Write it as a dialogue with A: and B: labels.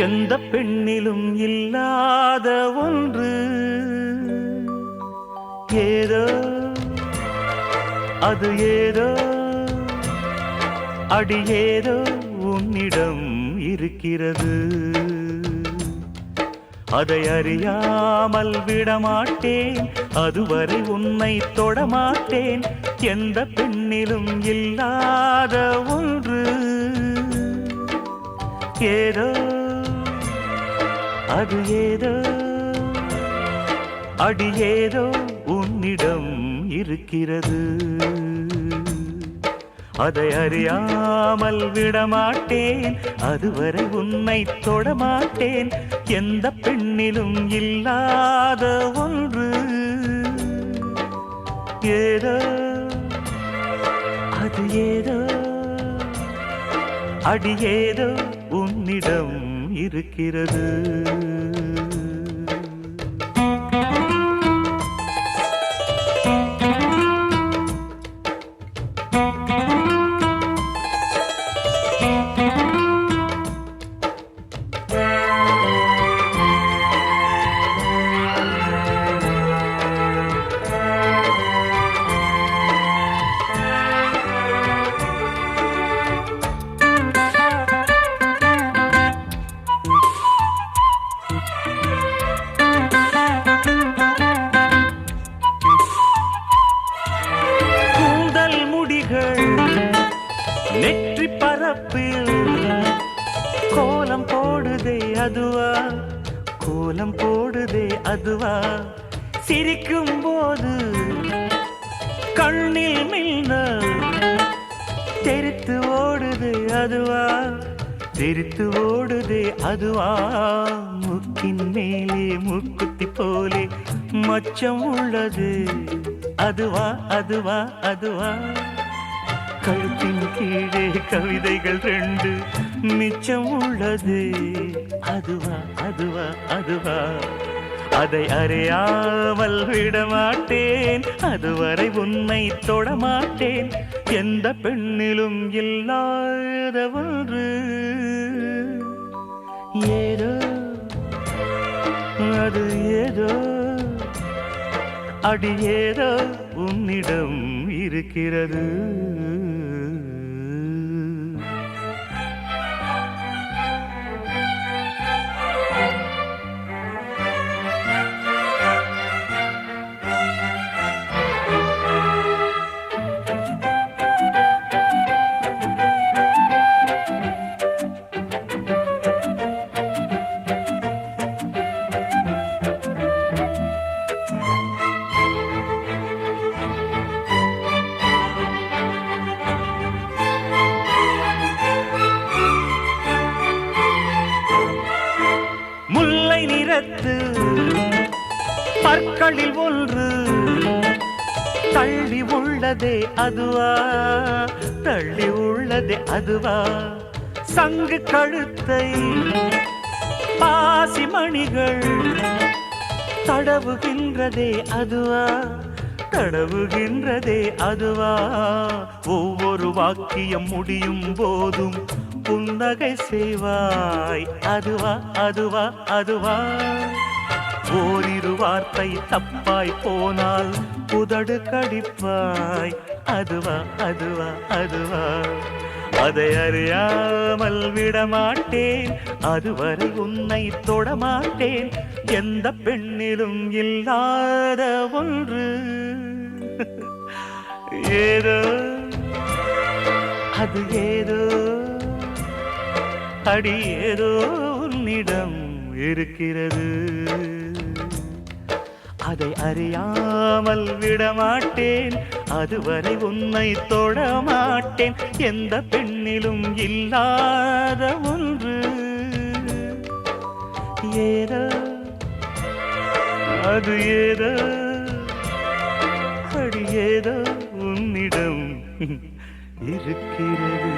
A: எந்த பெண்ணிலும் இல்லாத ஒன்று ஏதோ அது ஏதோ அடி ஏதோ உன்னிடம் இருக்கிறது. அதை அறியாமல் விடமாட்டேன், அதுவரை உன்னை தொடமாட்டேன். எந்த பெண்ணிலும் இல்லாத ஒன்று ஏதோ அது ஏதோ அடி ஏதோ உன்னிடம் இருக்கிறது. அதை அறியாமல் விடமாட்டேன், அதுவரை உன்னை தொடமாட்டேன். எந்த பெண்ணிலும் இல்லாத ஒன்று ஏதோ அது ஏதோ அடி ஏதோ உன்னிடம் இருக்கிறது. நெற்றி பரப்பில் கோலம் போடுதே அதுவா, கோலம் போடுதே அதுவா. சிரிக்கும் போது கண்ணில் மின்னல் தெரித்து ஓடுதே அதுவா, தெரித்து ஓடுதே அதுவா. முக்கின் மேலே முக்குத்தி போலே மச்சம் உள்ளது அதுவா அதுவா அதுவா. கழுத்தின் கீழே கவிதைகள் ரெண்டு மிச்சம் உள்ளது அதுவா அதுவா அதுவா. அதை அறியாமல் விடமாட்டேன், அதுவரை உன்னை தொடமாட்டேன். எந்த பெண்ணிலும் இல்லாத ஒன்று ஏதோ அது ஏதோ அடி ஏதோ உன்னிடம் இருக்கிறது. நிறத்து பற்களில் ஒன்று தள்ளி உள்ளதே அதுவா, தள்ளி உள்ளதே அதுவா. சங்கு கழுத்தை பாசி மணிகள் தடவுகின்றதே அதுவா, தடவுகின்றதே அதுவா. ஒவ்வொரு வாக்கியம் முடியும் போதும் புன்னகை செய்வாய் அதுவா அதுவா அதுவா. ஓரிரு வார்த்தை தப்பாய் போனால் புதடு கடிப்பாய் அதுவா அதுவா அதுவா. அதை அறியாமல் விடமாட்டேன், அதுவரை உன்னை தொடமாட்டேன். எந்த பெண்ணிலும் இல்லாத ஒன்று ஏதோ அது ஏதோ அடி ஏதோ உன்னிடம் இருக்கிறது. அதை அறியாமல் விடமாட்டேன், அதுவரை உன்னை தொடமாட்டேன். எந்த பெண்ணிலும் இல்லாத ஒன்று ஏதோ அது ஏதோ அடி ஏதோ உன்னிடம் இருக்கிறது.